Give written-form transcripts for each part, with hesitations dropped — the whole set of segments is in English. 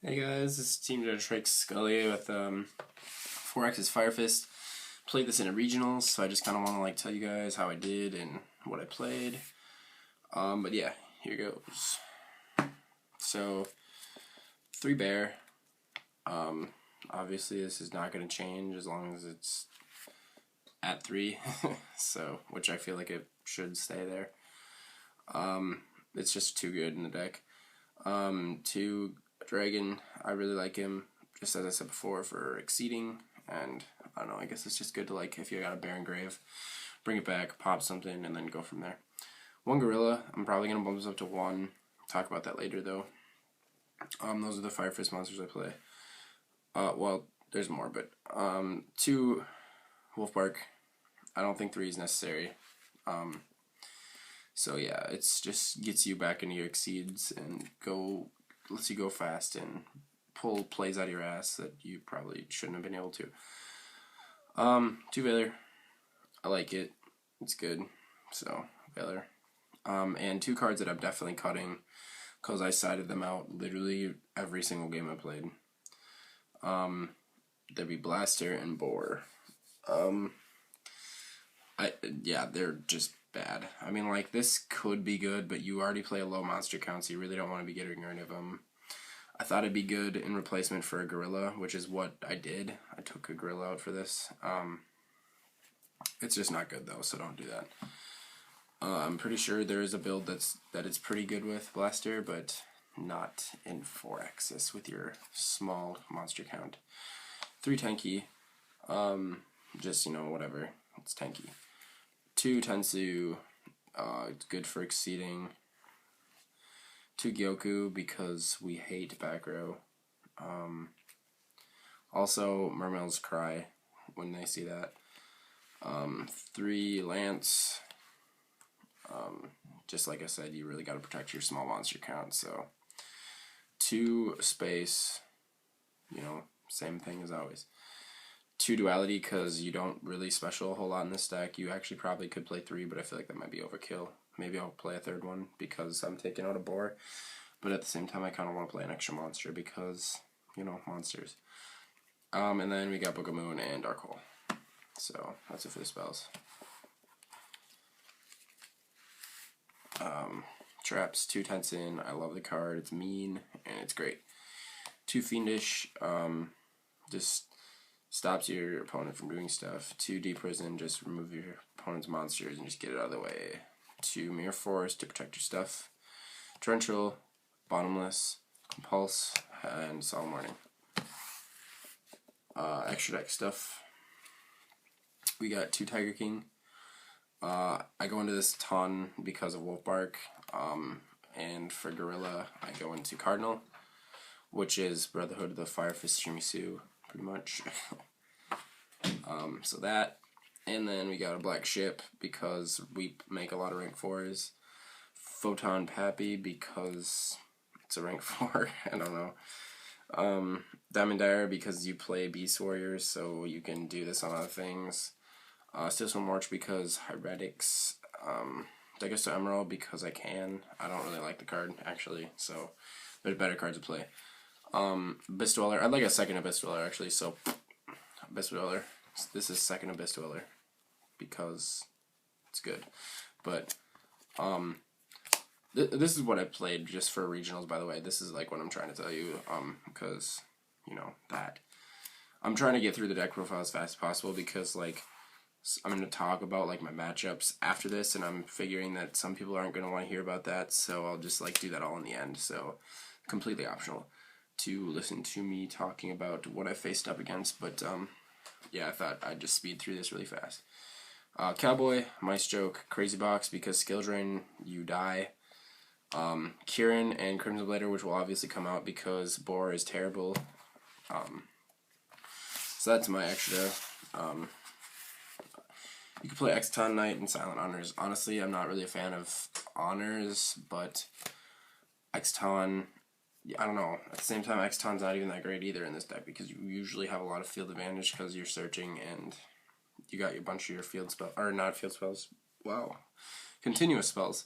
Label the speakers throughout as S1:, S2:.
S1: Hey guys, this is Team Judge Drake Scully with 4X's Fire Fist. Played this in a regionals, so I just kind of want to tell you guys how I did and what I played. But yeah, here goes. So 3 bear. Obviously this is not going to change as long as it's at 3, so which I feel like it should stay there. It's just too good in the deck. 2 dragon, I really like him, just as I said before, for exceeding, and I don't know, I guess it's just good to, if you got a Baron Grave, bring it back, pop something, and then go from there. 1 gorilla, I'm probably going to bump this up to 1, talk about that later though. Those are the Fire Fist monsters I play. Well, there's more, but 2 Wolfbark, I don't think 3 is necessary. So yeah, it's just gets you back into your exceeds and lets you go fast and pull plays out of your ass that you probably shouldn't have been able to. 2 Valor, I like it. It's good. So Valor. And 2 cards that I'm definitely cutting because I sided them out literally every single game I played. There'd be Blaster and Boar. Yeah, they're just bad. I mean, this could be good, but you already play a low monster count, so you really don't want to be getting rid of them. I thought it'd be good in replacement for a gorilla, which is what I did. I took a gorilla out for this. It's just not good though, so don't do that. I'm pretty sure there is a build that it's pretty good with Blaster, but not in 4Axis with your small monster count. 3 Tenki, just whatever, it's Tenki. 2 Tensu, it's good for exceeding. 2 Gyoku because we hate back row. Also Mermail's Cry when they see that. 3 Lance. Just like I said, you really got to protect your small monster count. So 2 Space, same thing as always. 2 Duality because you don't really special a whole lot in this deck. You actually probably could play 3, but I feel like that might be overkill. Maybe I'll play a 3rd one because I'm taking out a Boar. But at the same time, I kind of want to play an extra monster because, monsters. And then we got Book of Moon and Dark Hole. So that's it for the spells. Traps, 2 Tensin. I love the card. It's mean and it's great. 2 Fiendish. Just stops your opponent from doing stuff. 2 Deep Prison, just remove your opponent's monsters and just get it out of the way. 2 Mirror Force to protect your stuff. Torrential, Bottomless, Compulse, and Solemn Warning. Extra deck stuff. We got 2 Tiger King. I go into this a ton because of Wolfbark. And for Gorilla, I go into Cardinal, which is Brotherhood of the Fire Fist Shimizu, pretty much. So that, and then we got a Black Ship because we make a lot of rank 4s. Photon Pappy because it's a rank 4, I don't know. Diamond Dire because you play Beast Warriors, so you can do this on other things. Steel March because Heretics. Dagusto Emerald because I can. I don't really like the card, actually, so there's better cards to play. Abyss Dweller. I'd like a 2nd Abyss Dweller, actually, so Abyss Dweller. This is 2nd Abyss Dweller because it's good. But, this is what I played just for regionals, by the way. This is, what I'm trying to tell you, because, that. I'm trying to get through the deck profile as fast as possible because, I'm going to talk about, my matchups after this, and I'm figuring that some people aren't going to want to hear about that, so I'll just, do that all in the end. So, completely optional to listen to me talking about what I faced up against, but, yeah, I thought I'd just speed through this really fast. Cowboy, Mice Joke, Crazy Box, because Skill Drain, you die. Kieran and Crimson Blader, which will obviously come out because Boar is terrible. So that's my extra. You can play Exton Knight and Silent Honors. Honestly, I'm not really a fan of Honors, but Exton, I don't know. At the same time, Exton's not even that great either in this deck because you usually have a lot of field advantage because you're searching and you got a bunch of your field spells, or not field spells, wow, continuous spells.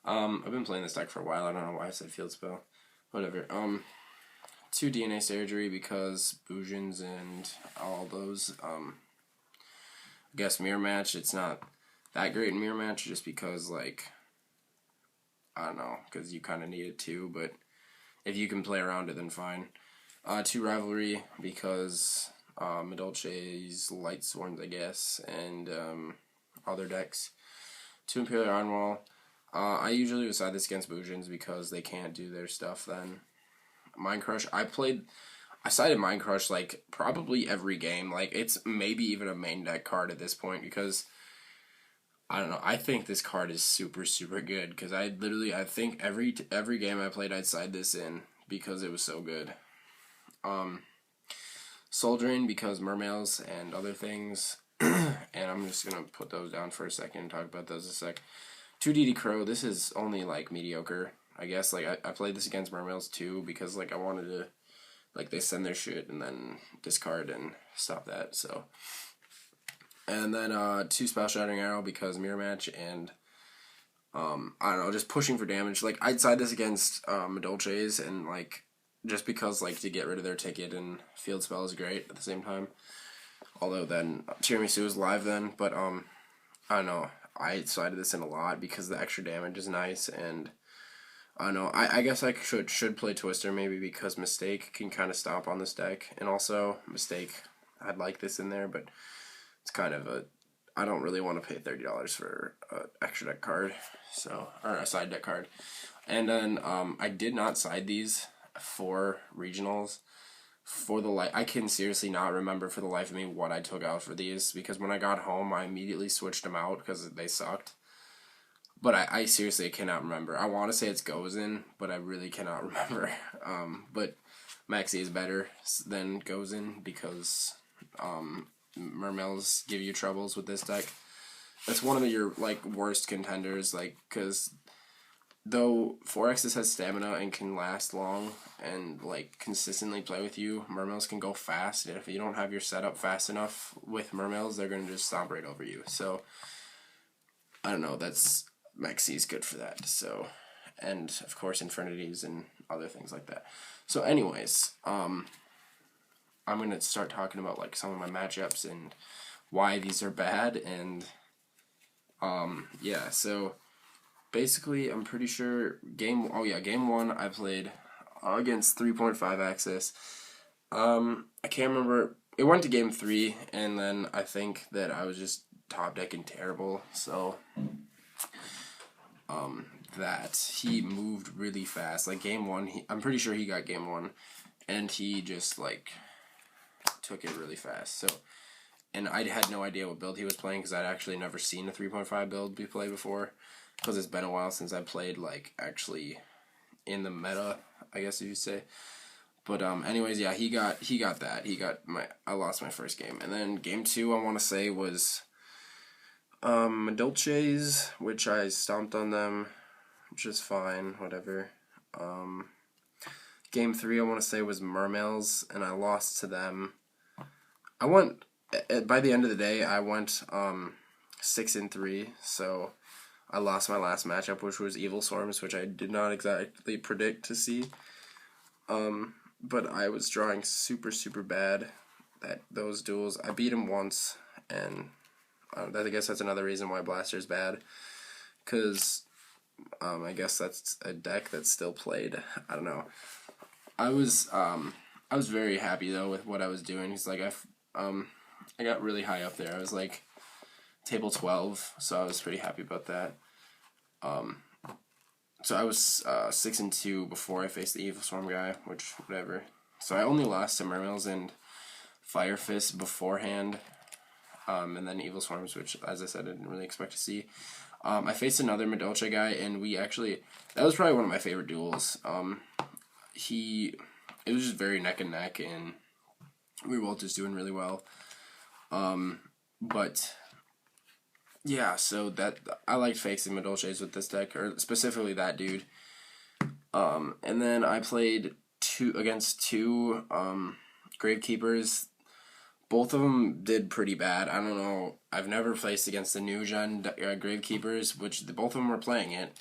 S1: I've been playing this deck for a while. I don't know why I said field spell. whatever. 2 DNA surgery because Bujins and all those. I guess mirror match. It's not that great in mirror match just because like I don't know because you kind of need it too. But if you can play around it, then fine. 2 rivalry because Madolche's Light Sworns, I guess, and other decks. 2 Imperial Iron Wall. I usually decide this against Bujins because they can't do their stuff then. Mind Crush. I sided Mind Crush like probably every game. Like it's maybe even a main deck card at this point because I don't know. I think this card is super super good because I think every game I played I'd side this in because it was so good. Soul Drain because Mermails and other things. And I'm just gonna put those down for a second and talk about those a sec. 2 DD Crow. This is only like mediocre. I guess like I played this against Mermails too because like I wanted to like they send their shit and then discard and stop that. So and then 2 Spell Shattering Arrow because mirror match and I don't know, just pushing for damage. Like I'd side this against Madolche's and like just because like to get rid of their ticket and field spell is great at the same time. Although then Tiramisu is live then, but I don't know. I sided this in a lot because the extra damage is nice and I don't know. I guess I should play Twister maybe because Mistake can kind of stomp on this deck and also Mistake I'd like this in there, but it's kind of I don't really want to pay $30 for an extra deck card, so or a side deck card. And then I did not side these for regionals. For the life, I can seriously not remember for the life of me what I took out for these because when I got home, I immediately switched them out because they sucked. But I seriously cannot remember. I want to say it's Gozen, but I really cannot remember. But Maxi is better than Gozen because Mermails give you troubles with this deck. That's one of your like worst contenders, like because though 4X's has stamina and can last long and like consistently play with you, Mermails can go fast, and if you don't have your setup fast enough with Mermails, they're gonna just stomp right over you. So I don't know, that's Maxi's good for that. So and of course Infernities and other things like that. So anyways, I'm gonna start talking about like some of my matchups and why these are bad and yeah, so basically, I'm pretty sure game 1 I played against 3.5 Axis. I can't remember. It went to game 3, and then I think that I was just top decking terrible. So, that he moved really fast. Like game 1, I'm pretty sure he got game 1, and he just like took it really fast. So, and I had no idea what build he was playing because I'd actually never seen a 3.5 build be played before. Because it's been a while since I played, like, actually in the meta, I guess you could say. But, anyways, yeah, he got that. I lost my first game. And then game 2, I want to say, was, Madolche's, which I stomped on them, which is fine, whatever. Game 3, I want to say, was Mermails, and I lost to them. By the end of the day, I went, 6-3, so I lost my last matchup, which was Evil Swarms, which I did not exactly predict to see. But I was drawing super, super bad at those duels. I beat him once, and I guess that's another reason why Blaster's bad. Because I guess that's a deck that's still played. I don't know. I was very happy, though, with what I was doing. Because, like, I got really high up there. I was, like, table 12, so I was pretty happy about that. So I was 6-2 before I faced the Evil Swarm guy, which whatever. So I only lost to Mermails and Fire Fist beforehand, and then Evil Swarms, which as I said I didn't really expect to see. I faced another Madolche guy, and that was probably one of my favorite duels. It was just very neck and neck, and we were both just doing really well. But yeah, so that I liked facing Madolches with this deck, or specifically that dude. And then I played against two Gravekeepers. Both of them did pretty bad. I don't know. I've never faced against the new gen Gravekeepers, which both of them were playing it.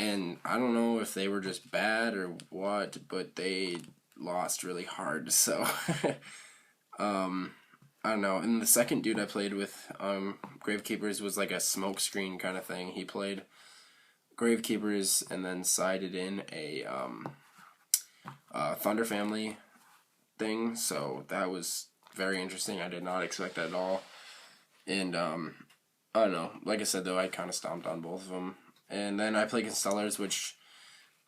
S1: and I don't know if they were just bad or what, but they lost really hard. So, I don't know. And the second dude I played with, Gravekeepers, was like a smoke screen kind of thing. He played Gravekeepers and then sided in a Thunder Family thing. So that was very interesting. I did not expect that at all. And I don't know. Like I said, though, I kind of stomped on both of them. And then I play Constellars, which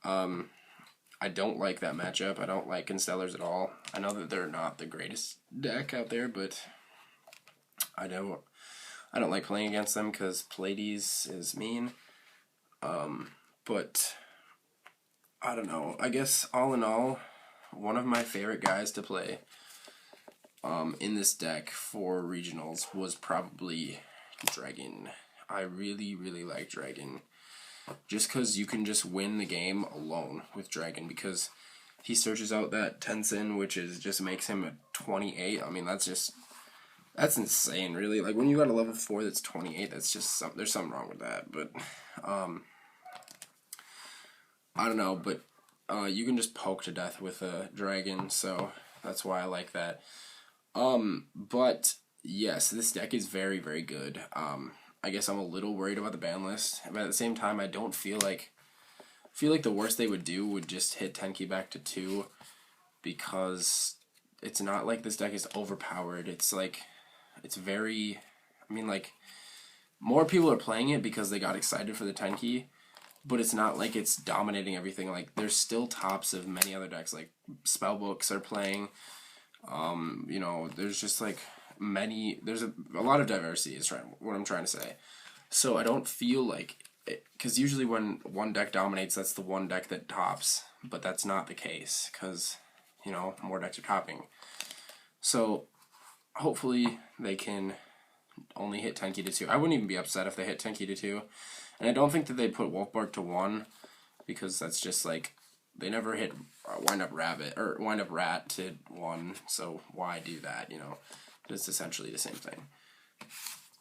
S1: I don't like that matchup. I don't like Constellars at all. I know that they're not the greatest deck out there, but I don't like playing against them because Pleiades is mean. But I don't know. I guess all in all, one of my favorite guys to play in this deck for regionals was probably Dragon. I really, really like Dragon. Just because you can just win the game alone with Dragon, because he searches out that Tenzin, which is just makes him a 28. I mean, that's insane, really. Like, when you got a level 4 that's 28, that's just there's something wrong with that. But I don't know, but you can just poke to death with a Dragon, so that's why I like that. But yes, this deck is very, very good. I guess I'm a little worried about the ban list, but at the same time, I don't feel like the worst they would do would just hit Tenki back to 2, because it's not like this deck is overpowered. It's like, it's very, I mean, like, more people are playing it because they got excited for the Tenki, but it's not like it's dominating everything. Like, there's still tops of many other decks, like Spellbooks are playing. You know, there's just like there's a lot of diversity is what I'm trying to say. So I don't feel like, because usually when one deck dominates, that's the one deck that tops, but that's not the case, because, you know, more decks are topping. So hopefully they can only hit Tenki to 2. I wouldn't even be upset if they hit Tenki to 2. And I don't think that they put Wolfbark to 1, because that's just like, they never hit Wind Up Rat to 1, so why do that, you know? It's essentially the same thing.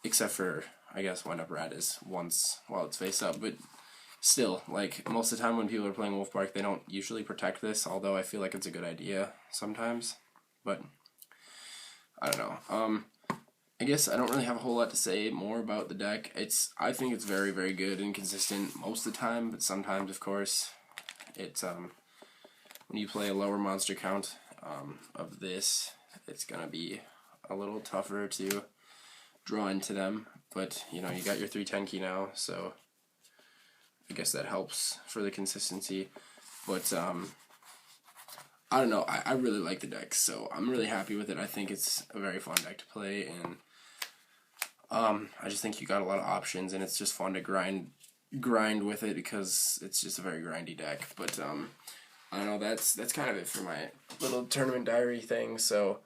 S1: Except for, I guess, Wind Up Rat is once while it's face up, but still, like, most of the time when people are playing Wolfbark, they don't usually protect this, although I feel like it's a good idea sometimes. But I don't know. I guess I don't really have a whole lot to say more about the deck. I think it's very, very good and consistent most of the time, but sometimes, of course, it's when you play a lower monster count of this, it's gonna be a little tougher to draw into them. But, you know, you got your 3 Tenki now, so I guess that helps for the consistency. But I don't know, I really like the deck, so I'm really happy with it. I think it's a very fun deck to play, and I just think you got a lot of options, and it's just fun to grind with it, because it's just a very grindy deck. But I don't know, that's kind of it for my little tournament diary thing. So